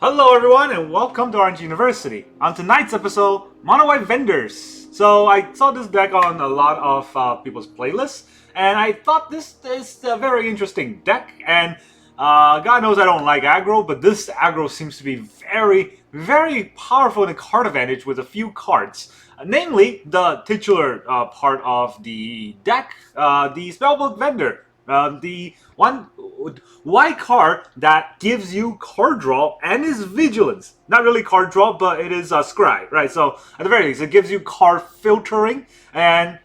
Hello everyone and welcome to Orange University. On tonight's episode, Mono-White Vendors. So I saw this deck on a lot of people's playlists, and I thought this is a very interesting deck, and God knows I don't like aggro, but this aggro seems to be very, very powerful in the card advantage with a few cards. Namely, the titular part of the deck, the Spellbook Vendor. The one white card that gives you card draw and is vigilance. Not really card draw, but it is scry, right? So at the very least, it gives you card filtering, and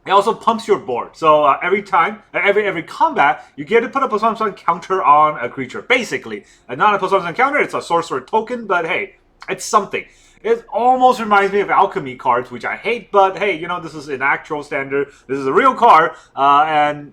it also pumps your board. So every time, every combat, you get to put a +1/+1 counter on a creature. Basically, not a +1/+1 counter. It's a sorcerer token, but hey, it's something. It almost reminds me of alchemy cards, which I hate, but hey, you know, this is an actual standard. This is a real card, and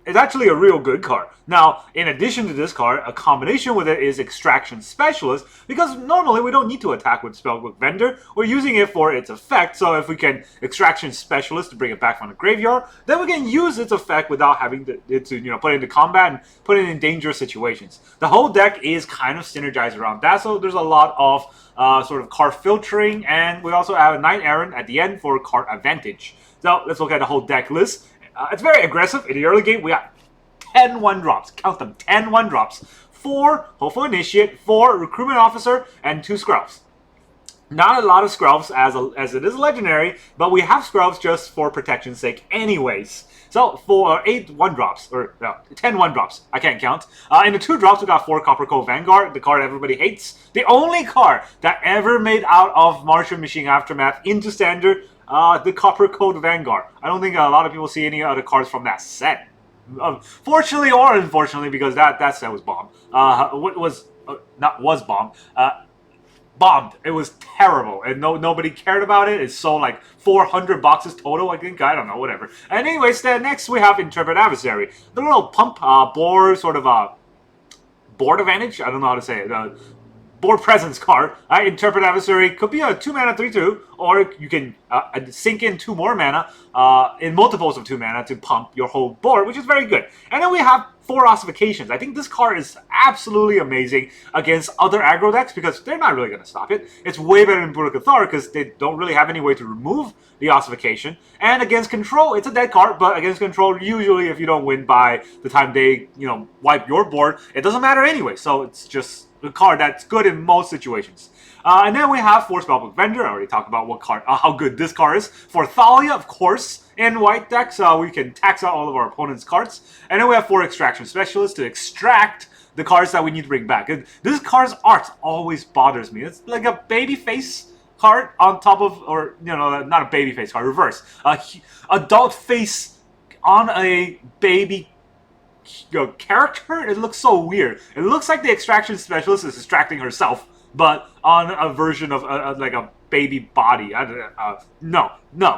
it's actually a real good card. Now, in addition to this card, a combination with it is Extraction Specialist, because normally we don't need to attack with Spellbook Vendor. We're using it for its effect, so if we can Extraction Specialist to bring it back from the graveyard, then we can use its effect without having to put it into combat and put it in dangerous situations. The whole deck is kind of synergized around that, so there's a lot of sort of card filtering, and we also have a Knight-Errant at the end for card advantage. So let's look at the whole deck list. It's very aggressive. In the early game, we got 10 1-drops. Count them, 10 1-drops. 4 Hopeful Initiate, 4 Recruitment Officer, and 2 Skrelvs. Not a lot of Skrelvs as it is legendary, but we have Skrelvs just for protection's sake anyways. So for 8 1-drops, or no, 10 1-drops, I can't count. In the 2 drops, we got 4 Coppercoat Vanguard, the card everybody hates. The only card that ever made out of Martian Machine Aftermath into Standard, the Coppercoat Vanguard. I don't think a lot of people see any other cards from that set. Fortunately or unfortunately, because that set was bombed. Bombed. It was terrible, and nobody cared about it. It sold like 400 boxes total, I think. I don't know, whatever. And anyways, then next we have Intrepid Adversary. The little pump board, sort of board advantage. I don't know how to say it. Board presence card. Intrepid Adversary could be a 2-mana 3/2, or you can sink in 2 more mana in multiples of 2 mana to pump your whole board, which is very good. And then we have 4 Ossifications. I think this card is absolutely amazing against other aggro decks because they're not really going to stop it. It's way better than Brutal Cathar because they don't really have any way to remove the Ossification. And against control, it's a dead card, but against control, usually if you don't win by the time they, wipe your board, it doesn't matter anyway. So it's just a card that's good in most situations. And then we have 4 Spellbook Vendor. I already talked about what card, how good this card is. For Thalia, of course, in white decks, we can tax out all of our opponent's cards. And then we have 4 Extraction Specialists to extract the cards that we need to bring back. And this card's art always bothers me. It's like a baby face card on top of, or, not a baby face card, reverse. Adult face on a baby character. It looks so weird. It looks like the Extraction Specialist is extracting herself, but on a version of like a baby body. No,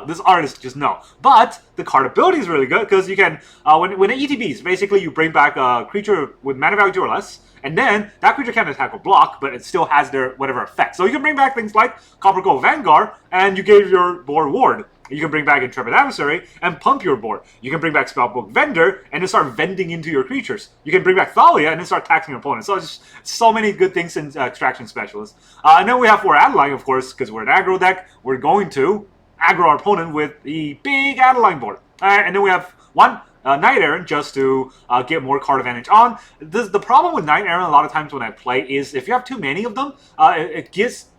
this art is just no. But the card ability is really good because you can, when it ETBs, basically you bring back a creature with mana value 2 or less, and then that creature can't attack or block, but it still has their whatever effect. So you can bring back things like Coppercoat Vanguard, and you give your board ward. You can bring back Intrepid Adversary and pump your board. You can bring back Spellbook Vendor and then start vending into your creatures. You can bring back Thalia and then start taxing your opponent. So it's just so many good things in Extraction Specialist. And then we have 4 Adeline, of course, because we're an aggro deck. We're going to aggro our opponent with the big Adeline board. And then we have 1 Knight-Errant just to get more card advantage on. The problem with Knight-Errant a lot of times when I play is if you have too many of them, it gives...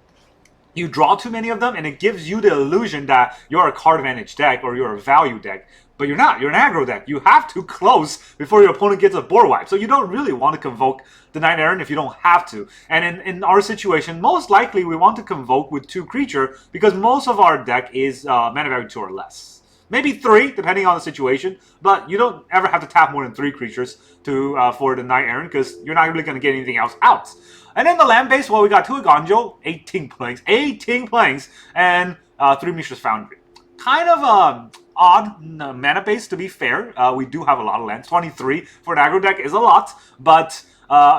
You draw too many of them, and it gives you the illusion that you're a card advantage deck or you're a value deck. But you're not. You're an aggro deck. You have to close before your opponent gets a board wipe. So you don't really want to convoke the Knight-Errant if you don't have to. And in our situation, most likely we want to convoke with 2 creature because most of our deck is mana value 2 or less. Maybe 3, depending on the situation, but you don't ever have to tap more than 3 creatures to for the Knight-Errant because you're not really going to get anything else out. And then the land base, well, we got 2 Eiganjo, 18 planes, and 3 Mishra's Foundry. Kind of odd mana base, to be fair. We do have a lot of lands. 23 for an aggro deck is a lot, but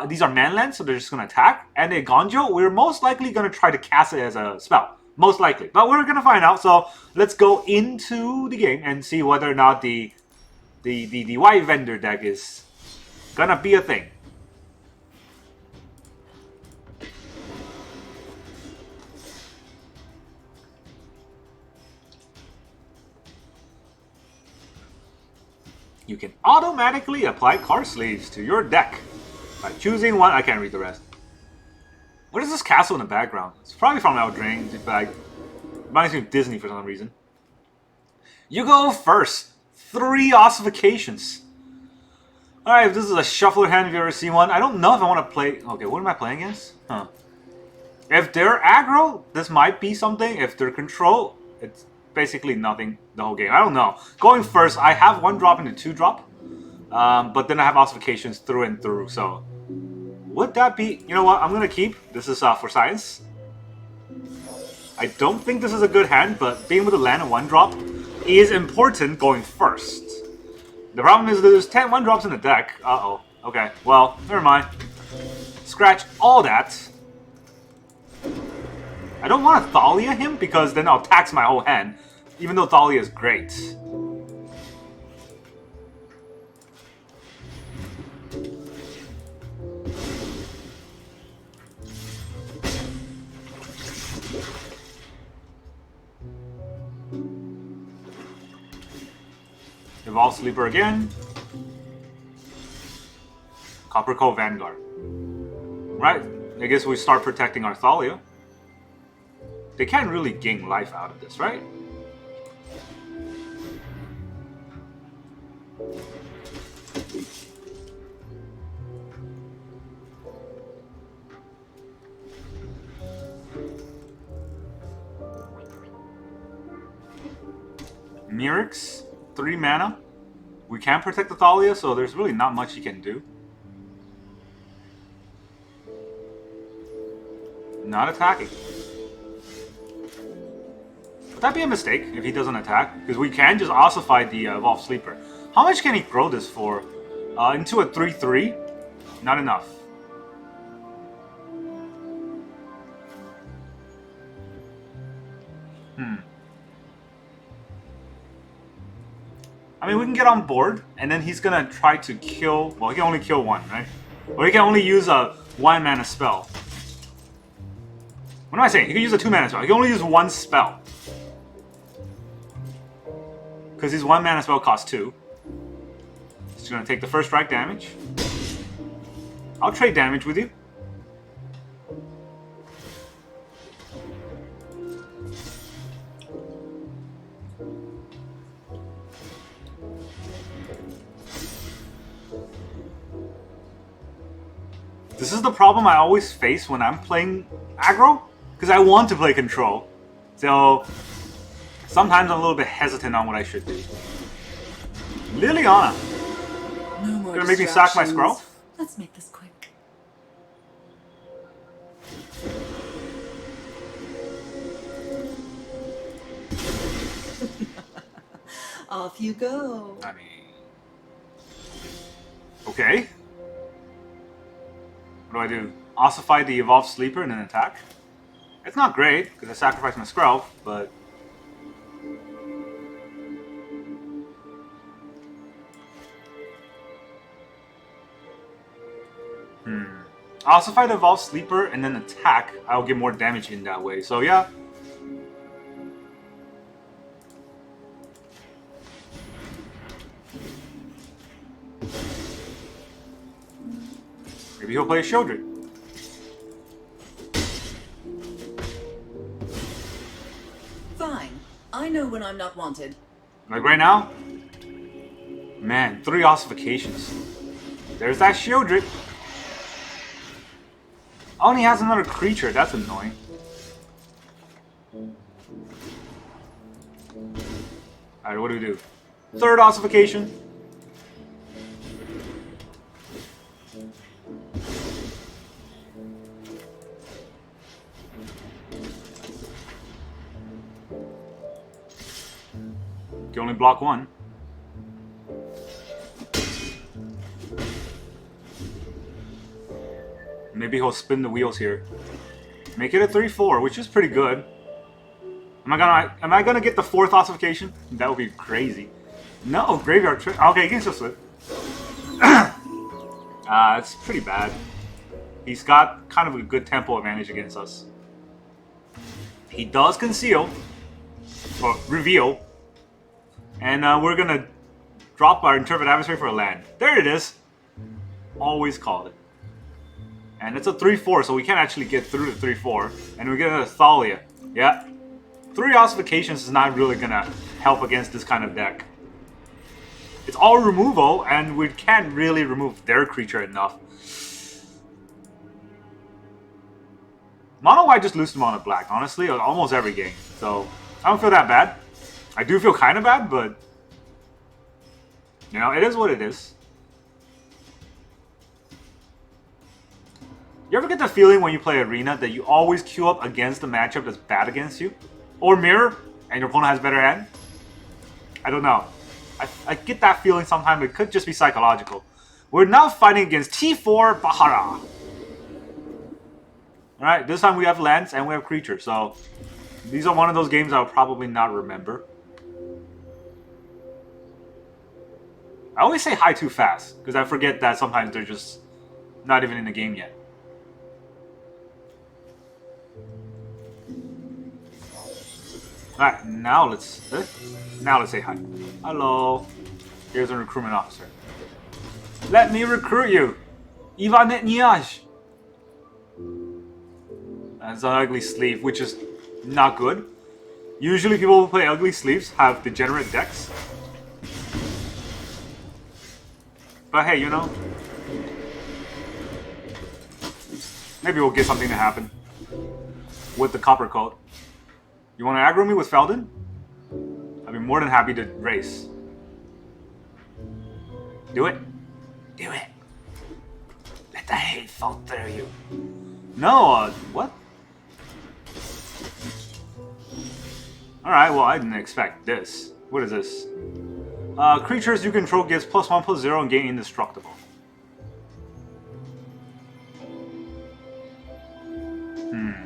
these are man lands, so they're just going to attack. And the Eiganjo, we're most likely going to try to cast it as a spell. Most likely. But we're going to find out, so let's go into the game and see whether or not the white vendor deck is going to be a thing. You can automatically apply card sleeves to your deck by choosing one. I can't read the rest. What is this castle in the background? It's probably from Eldraine, but reminds me of Disney for some reason. You go first. 3 ossifications. Alright, this is a shuffler hand if you've ever seen one. I don't know if I want to play... Okay, what am I playing against? Huh. If they're aggro, this might be something. If they're control, it's basically nothing the whole game. I don't know. Going first, I have 1 drop into 2 drop. But then I have ossifications through and through, so... Would that be... You know what? I'm going to keep. This is for science. I don't think this is a good hand, but being able to land a 1 drop is important going first. The problem is there's 10 1-drops in the deck. Uh-oh. Okay, well, never mind. Scratch all that. I don't want to Thalia him because then I'll tax my whole hand, even though Thalia is great. Evolve Sleeper again. Coppercoat Vanguard. Right, I guess we start protecting our Thalia. They can't really gain life out of this, right? Mirix, 3 mana. We can protect the Thalia, so there's really not much he can do. Not attacking. Would that be a mistake if he doesn't attack? Because we can just ossify the Evolved Sleeper. How much can he grow this for? Into a 3/3? Not enough. I mean, we can get on board, and then he's gonna try to kill... Well, he can only kill 1, right? Or he can only use a 1-mana spell. What am I saying? He can use a 2-mana spell. He can only use 1 spell. Because his 1-mana spell costs 2. He's gonna take the first strike damage. I'll trade damage with you. This is the problem I always face when I'm playing aggro, because I want to play control. So sometimes I'm a little bit hesitant on what I should do. Liliana. No more Gonna make me sack my Skrelv? Let's make this quick. Off you go. I mean... Okay. What do? Ossify the Evolved Sleeper and then attack? It's not great, because I sacrificed my Skrelv, but... Ossify the Evolved Sleeper and then attack. I'll get more damage in that way, so yeah. Maybe he'll play a Shieldred. Fine. I know when I'm not wanted. Like right now? Man, 3 ossifications. There's that Shieldred. Oh, and he has another creature. That's annoying. Alright, what do we do? 3rd ossification. You can only block 1. Maybe he'll spin the wheels here. Make it a 3/4, which is pretty good. Am I gonna get the 4th ossification? That would be crazy. No, graveyard trick. Okay, he can still slip. It's pretty bad. He's got kind of a good tempo advantage against us. He does conceal or reveal. And we're gonna Drop our Intrepid Adversary for a land. There it is. Always called it. And it's a 3/4, so we can't actually get through the 3/4. And we get another Thalia. Yeah. 3 Ossifications is not really gonna help against this kind of deck. It's all removal, and we can't really remove their creature enough. Mono-White just loses to Mono-Black, honestly, almost every game. So, I don't feel that bad. I do feel kind of bad, but... you know, it is what it is. You ever get the feeling when you play Arena that you always queue up against the matchup that's bad against you? Or Mirror, and your opponent has better hand? I don't know. I get that feeling sometimes. It could just be psychological. We're now fighting against T4 Bahara. Alright, this time we have lands and we have creatures. So, these are one of those games I'll probably not remember. I always say hi too fast, because I forget that sometimes they're just not even in the game yet. Alright, now let's say hi. Hello. Here's a recruitment officer. Let me recruit you. Ivanet Niaj. That's an ugly sleeve, which is not good. Usually people who play ugly sleeves have degenerate decks. But hey, you know, maybe we'll get something to happen with the Coppercoat. You want to aggro me with Feldon? I'd be more than happy to race. Do it. Do it. Let the hate fall through you. No, what? Alright, well, I didn't expect this. What is this? Creatures you control gets +1/+0 and gain indestructible.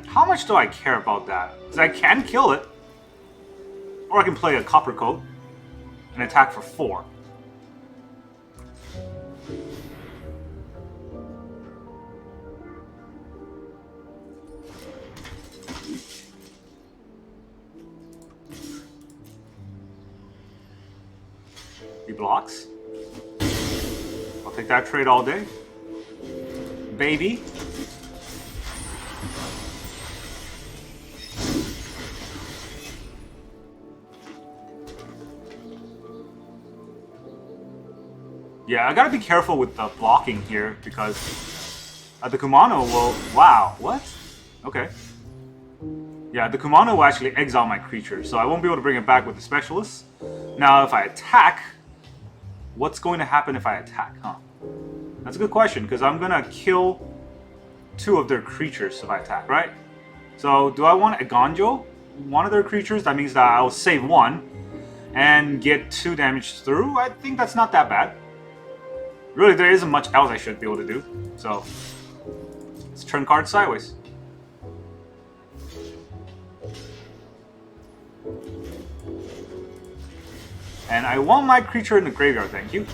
How much do I care about that? Because I can kill it. Or I can play a Coppercoat and attack for 4. He blocks. I'll take that trade all day. Baby. Yeah, I gotta be careful with the blocking here because the Kumano will... Wow, what? Okay. Yeah, the Kumano will actually exile my creature, so I won't be able to bring it back with the Specialist. Now, if I attack, what's going to happen if I attack, huh? That's a good question, because I'm gonna kill 2 of their creatures if I attack, right? So, do I want Eiganjo? One of their creatures? That means that I'll save 1 and get 2 damage through. I think that's not that bad. Really, there isn't much else I should be able to do. So, let's turn cards sideways. And I want my creature in the graveyard, thank you.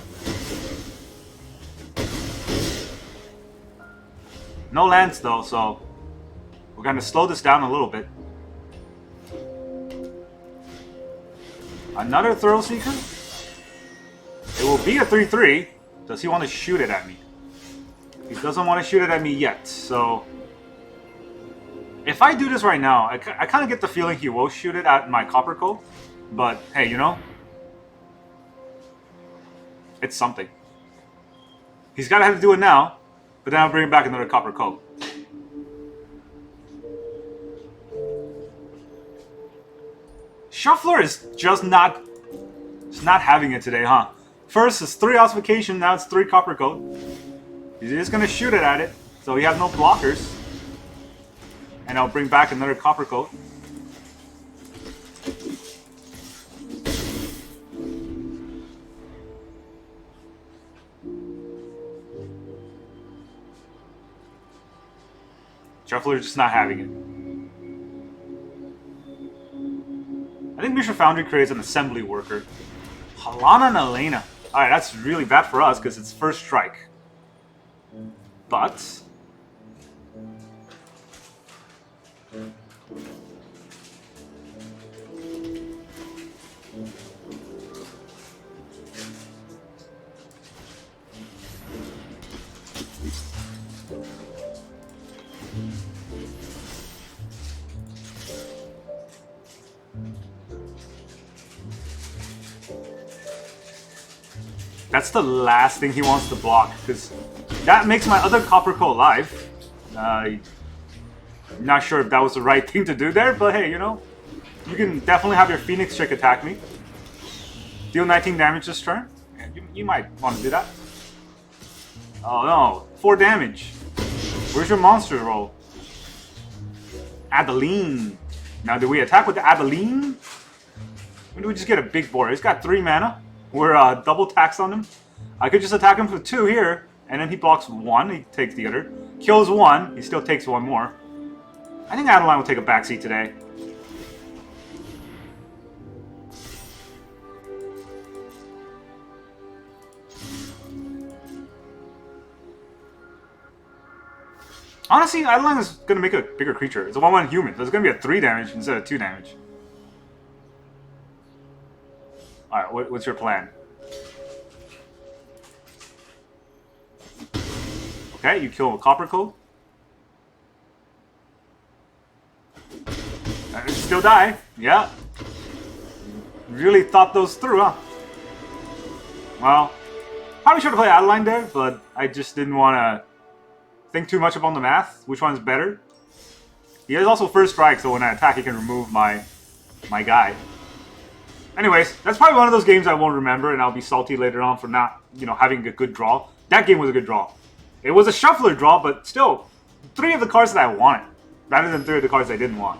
No lands though, so we're gonna slow this down a little bit. Another Thrill Seeker? It will be a 3/3. Does he want to shoot it at me? He doesn't want to shoot it at me yet, so... If I do this right now, I kind of get the feeling he will shoot it at my Coppercoat. But, hey, you know? It's something. He's gotta have to do it now, but then I'll bring back another Coppercoat. Shuffler is just not... It's not having it today, huh? First it's 3 Ossification, now it's 3 Coppercoat. He's just gonna shoot it at it, so he has no blockers. And I'll bring back another Coppercoat. Shuffler's just not having it. I think Mishra Foundry creates an assembly worker. Halana and Elena. Alright, that's really bad for us because it's first strike. But... That's the last thing he wants to block, because that makes my other Coppercoat alive. Not sure if that was the right thing to do there, but hey, you know, you can definitely have your Phoenix Trick attack me. Deal 19 damage this turn. Yeah, you might want to do that. Oh no, 4 damage. Where's your monster roll? Adeline. Now, do we attack with the Adeline? Or do we just get a big board? He's got 3 mana. We're double taxed on him. I could just attack him for 2 here, and then he blocks 1. He takes the other. Kills 1. He still takes 1 more. I think Adeline will take a backseat today. Honestly, Adeline is going to make a bigger creature. It's a 1/1 human, so it's going to be a 3 damage instead of 2 damage. Alright, what's your plan? Okay, you kill a Coppercoat. Still die. Yeah. Really thought those through, huh? Well, probably should have played Adeline there, but I just didn't want to think too much upon the math. Which one's better? He has also first strike, so when I attack, he can remove my guy. Anyways, that's probably one of those games I won't remember, and I'll be salty later on for not, you know, having a good draw. That game was a good draw. It was a shuffler draw, but still, 3 of the cards that I wanted, rather than 3 of the cards I didn't want.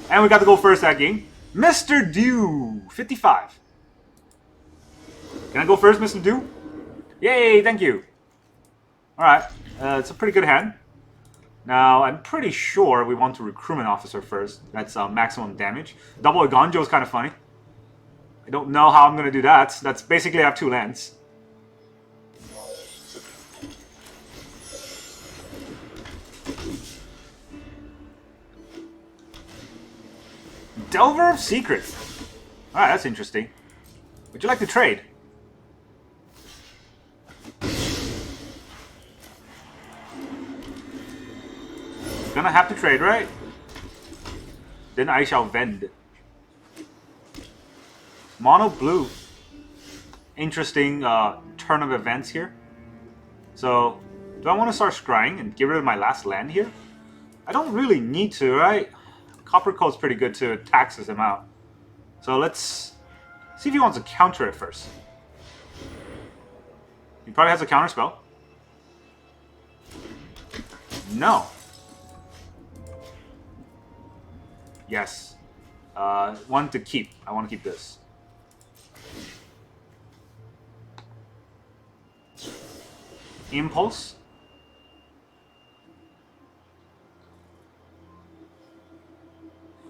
And we got to go first that game. Mr. Dew, 55. Can I go first, Mr. Dew? Yay, thank you. Alright, it's a pretty good hand. Now, I'm pretty sure we want to Recruitment Officer first. That's maximum damage. Double Eiganjo is kind of funny. I don't know how I'm going to do that. That's basically I have 2 lands. Delver of Secrets. Alright, that's interesting. Would you like to trade? Gonna have to trade, right? Then I shall vend. Mono blue. Interesting turn of events here. So, do I want to start scrying and get rid of my last land here? I don't really need to, right? Coppercoat's pretty good too. It taxes him out. So let's see if he wants to counter it first. He probably has a counter spell. No. Yes. One to keep. I want to keep this. Impulse.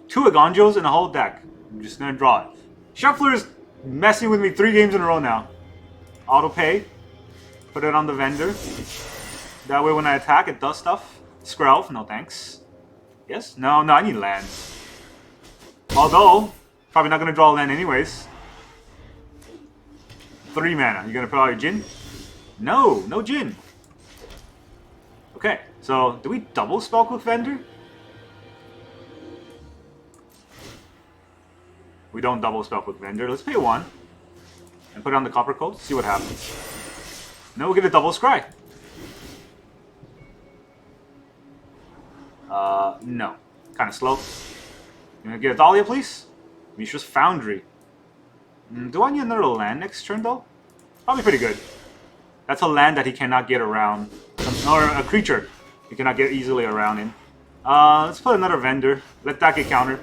Two Eiganjos in a whole deck. I'm just gonna draw it. Shuffler is messing with me 3 games in a row now. Auto pay. Put it on the vendor. That way when I attack it does stuff. Skrelv, no thanks. Yes? No, I need lands. Although, probably not gonna draw a land anyways. 3 mana. You gonna put out your Jin? No, no Jin. Okay, so do we double Spellbook Vendor? We don't double Spellbook Vendor. Let's pay 1 and put it on the Coppercoat. See what happens. Then we'll get a double scry. No. Kind of slow. You gonna get a Thalia, please? Mishra's Foundry. Do I need another land next turn, though? Probably pretty good. That's a land that he cannot get around. Or a creature he cannot get easily around in. Let's put another vendor. Let that get countered.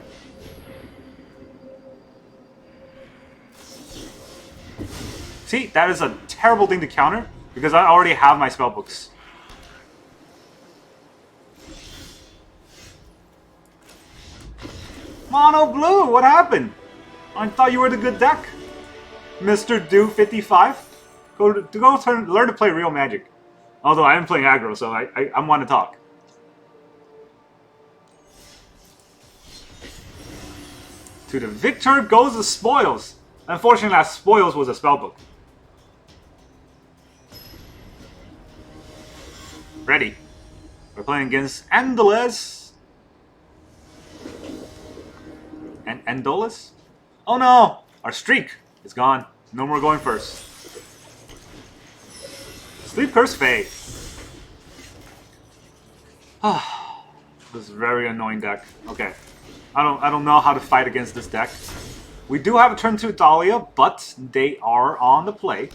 See, that is a terrible thing to counter because I already have my spellbooks. Mono blue, what happened? I thought you were the good deck. Mr. Do 55. Learn to play real Magic. Although I am playing aggro, so I want to talk. To the victor goes the spoils. Unfortunately, that spoils was a spellbook. Ready. We're playing against Andoles. And Andoles? Oh no! Our streak is gone. No more going first. Sleep Curse Fade. This is a very annoying deck. Okay. I don't know how to fight against this deck. We do have a turn 2 Thalia, but they are on the play.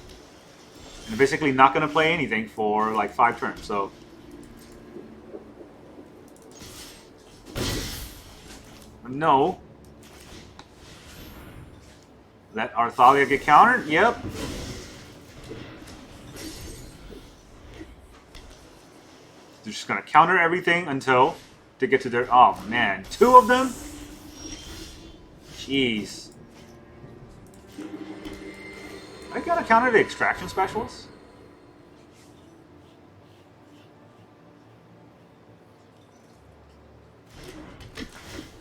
And basically not going to play anything for like 5 turns, so... No. Let our Thalia get countered? Yep. They're just going to counter everything until they get to their... Oh, man. 2 of them? Jeez. I gotta counter the Extraction Specialist?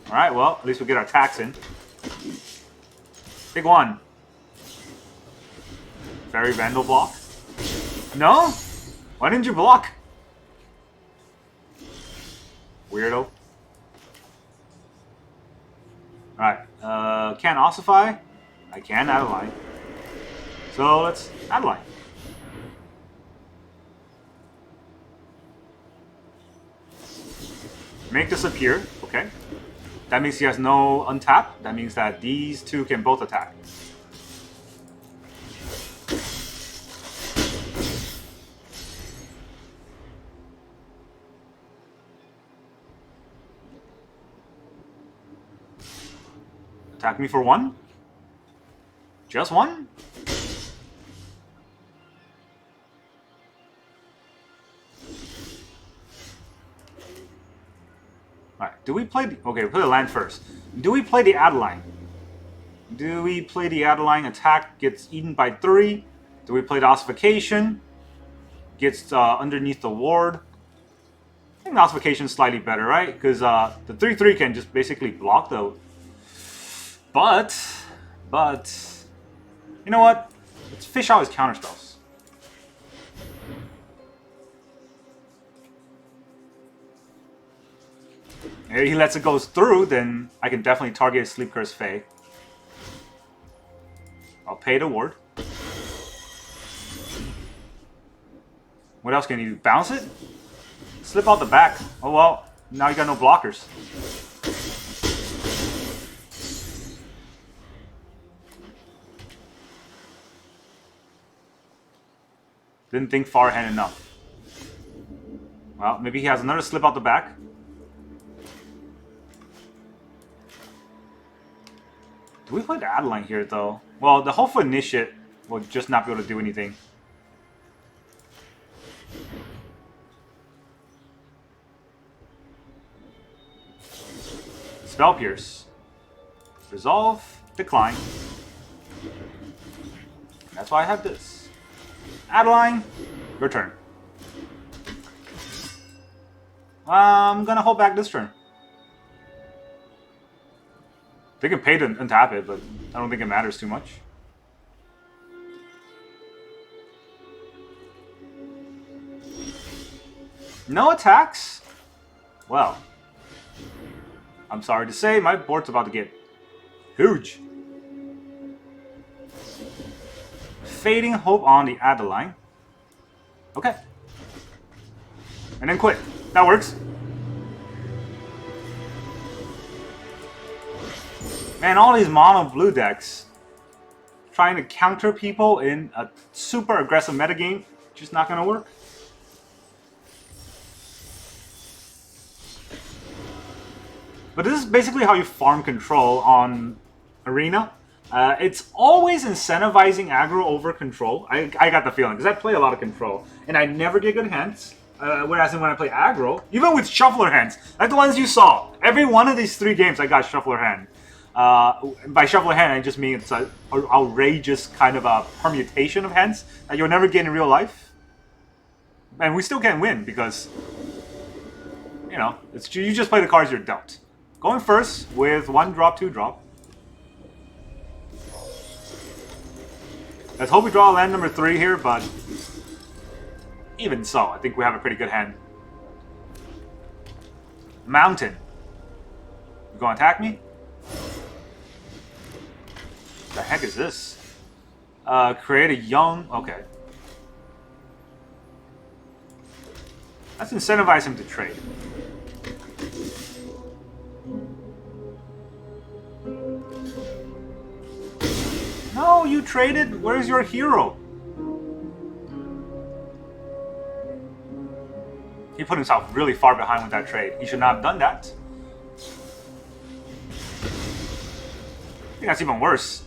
Alright, well, at least we get our attacks in. Big one. Fairy Vandal block? No? Why didn't you block? Weirdo. Alright, can't Ossify? I can Adeline. So let's Adeline. Make this appear, okay. That means he has no untap. That means that these 2 can both attack. Attack me for 1? Just 1? Alright, do we play the... Okay, we play the land first. Do we play the Adeline? Do we play the Adeline? Attack gets eaten by 3. Do we play the Ossification? Gets underneath the ward. I think the Ossification is slightly better, right? Because the 3/3 can just basically block the... But... You know what? Let's fish out his counterspells. If he lets it go through, then I can definitely target his Sleep Curse Fae. I'll pay the ward. What else can you do? Bounce it? Slip out the back. Oh well, now you got no blockers. Didn't think far ahead enough. Well, maybe he has another slip out the back. Do we play the Adeline here, though? Well, the Hopeful Initiate will just not be able to do anything. Spell Pierce. Resolve. Decline. That's why I have this. Adeline, your turn. I'm gonna hold back this turn. They can pay to untap it, but I don't think it matters too much. No attacks? Well, I'm sorry to say, my board's about to get huge. Fading Hope on the Adeline. Okay. And then quit. That works. Man, all these mono blue decks trying to counter people in a super aggressive metagame, just not gonna work. But this is basically how you farm control on Arena. It's always incentivizing aggro over control. I got the feeling, because I play a lot of control, and I never get good hands. Whereas when I play aggro, even with shuffler hands, like the ones you saw, every one of these 3 games I got shuffler hand. By shuffler hand, I just mean it's an outrageous kind of a permutation of hands that you'll never get in real life. And we still can't win because, you know, you just play the cards you're dealt. Going first with 1 drop, 2 drop. Let's hope we draw land number 3 here, but even so, I think we have a pretty good hand. Mountain. You gonna attack me? What the heck is this? Create a young... Okay. Let's incentivize him to trade. No, you traded? Where's your hero? He put himself really far behind with that trade. He should not have done that. I think that's even worse.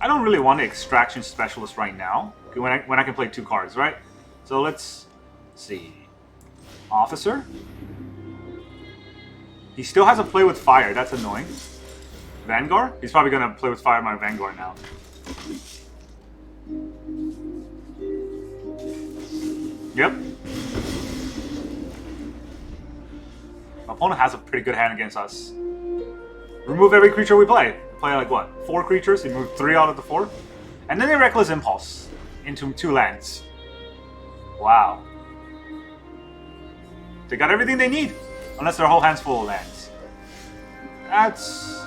I don't really want an extraction specialist right now when I can play 2 cards, right? So let's see. Officer. He still has a play with fire. That's annoying. Vanguard. He's probably gonna play with fire my Vanguard now. Yep. My opponent has a pretty good hand against us. Remove every creature we play. Play like what? 4 creatures, you move 3 out of the 4. And then they Reckless Impulse into 2 lands. Wow. They got everything they need. Unless their whole hand's full of lands. That's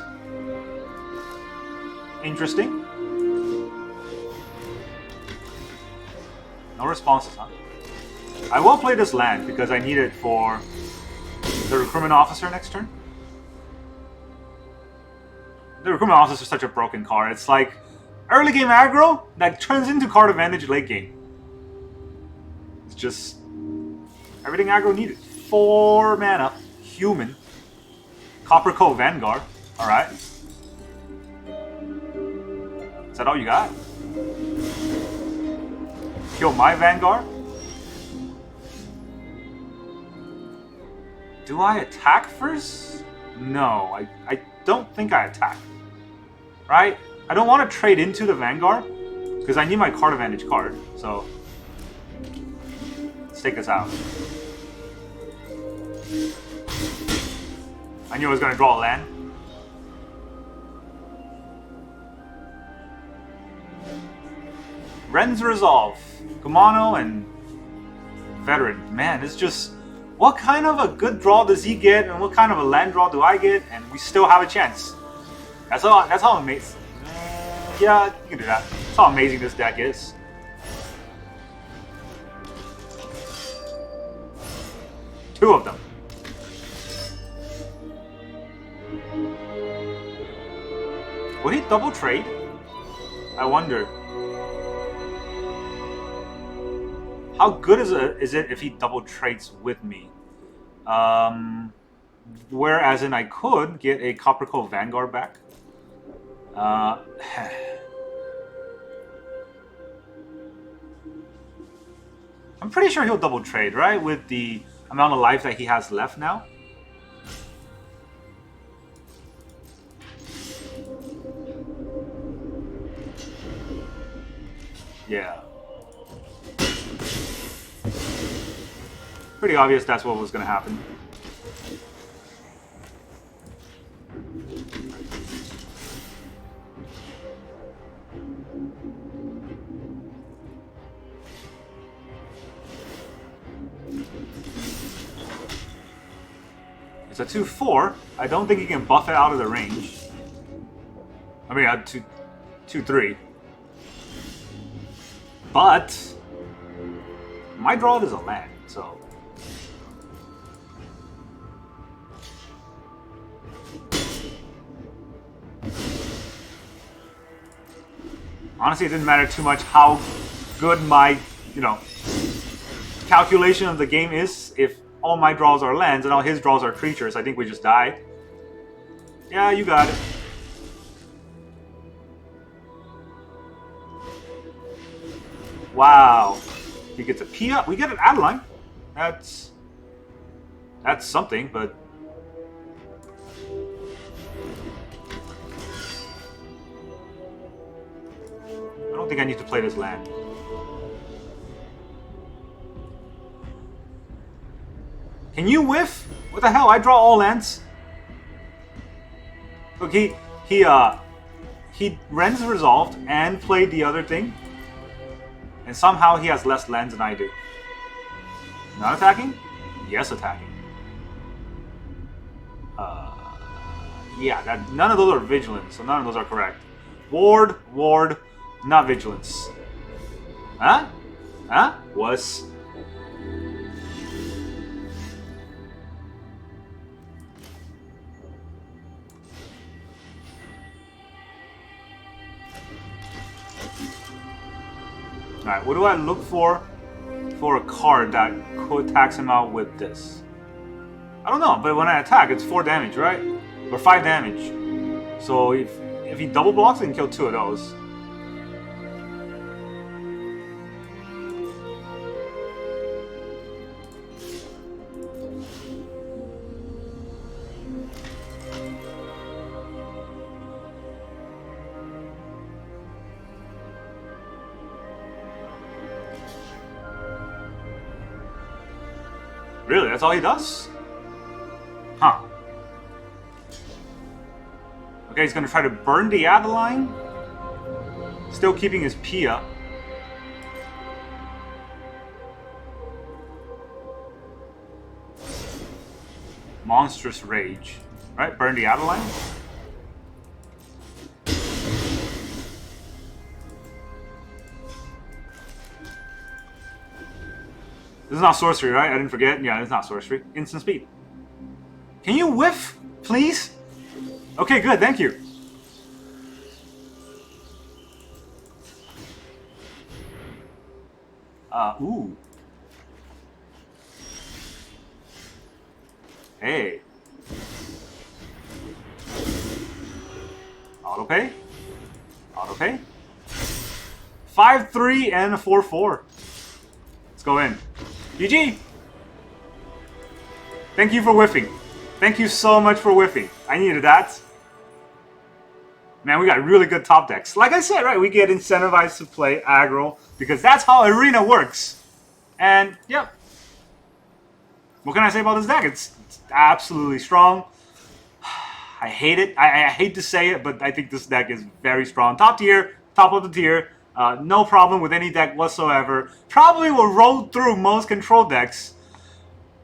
interesting. No responses, huh? I will play this land because I need it for the Recruitment Officer next turn. The Recruitment Officer is such a broken card. It's like early game aggro that turns into card advantage late game. It's just everything aggro needed. 4 mana, human, Coppercoat Vanguard. Alright. Is that all you got? Kill my Vanguard? Do I attack first? No, I don't think I attack. Right? I don't want to trade into the Vanguard because I need my card advantage card. So let's take this out. I knew I was going to draw a land. Ren's Resolve. Kumano and Veteran. Man, it's just... What kind of a good draw does he get, and what kind of a land draw do I get, and we still have a chance. That's how amazing. Yeah, you can do that. That's how amazing this deck is. Two of them. Would he double trade? I wonder. How good is it if he double trades with me? Whereas in I could get a Coppercoat Vanguard back. I'm pretty sure he'll double trade, right? With the amount of life that he has left now. Yeah. Pretty obvious that's what was going to happen. It's a 2/4. I don't think he can buff it out of the range. I mean, 2/3. But my draw is a land, so. Honestly, it didn't matter too much how good my, calculation of the game is. If all my draws are lands and all his draws are creatures, I think we just died. Yeah, you got it. Wow. He gets a P up. We get an Adeline. That's something, but I don't think I need to play this land. Can you whiff? What the hell? I draw all lands. Look, he Ren's Resolved and played the other thing. And somehow he has less lands than I do. Not attacking? Yes, attacking. Yeah, none of those are vigilant, so none of those are correct. Ward, not vigilance. Huh? Huh? Was. Alright, what do I look for a card that could tax him out with this? I don't know, but when I attack, it's 4 damage, right? Or 5 damage. So if he double blocks, I can kill 2 of those. Really? That's all he does? Huh. Okay, he's gonna try to burn the Adeline. Still keeping his Pia. Monstrous Rage. Right? Burn the Adeline. This is not sorcery, right? I didn't forget. Yeah, it's not sorcery. Instant speed. Can you whiff, please? Okay, good. Thank you. Ooh. Hey. Autopay? Autopay? 5-3 and a 4-4. Let's go in. GG! Thank you for whiffing. Thank you so much for whiffing. I needed that. Man, we got really good top decks. Like I said, right, we get incentivized to play aggro because that's how Arena works. And, yep. What can I say about this deck? It's absolutely strong. I hate it. I hate to say it, but I think this deck is very strong. Top tier, top of the tier. No problem with any deck whatsoever. Probably will roll through most control decks.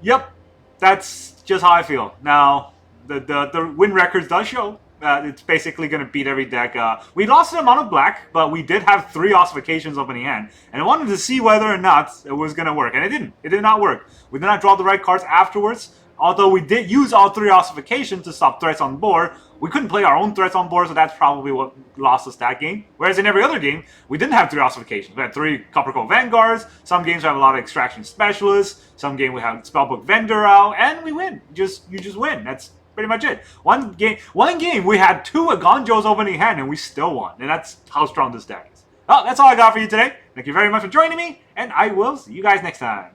Yep, that's just how I feel. Now, the win records does show that it's basically going to beat every deck. We lost an amount of black, but we did have 3 Ossifications opening hand. And I wanted to see whether or not it was going to work. And it didn't. It did not work. We did not draw the right cards afterwards. Although we did use all 3 Ossifications to stop threats on board, we couldn't play our own threats on board, so that's probably what lost us that game. Whereas in every other game, we didn't have 3 Ossifications. We had 3 Coppercoat Vanguards, some games we have a lot of Extraction Specialists, some game we have Spellbook Vendor out, and we win. You just win. That's pretty much it. One game we had 2 Eiganjos opening hand, and we still won. And that's how strong this deck is. Well, that's all I got for you today. Thank you very much for joining me, and I will see you guys next time.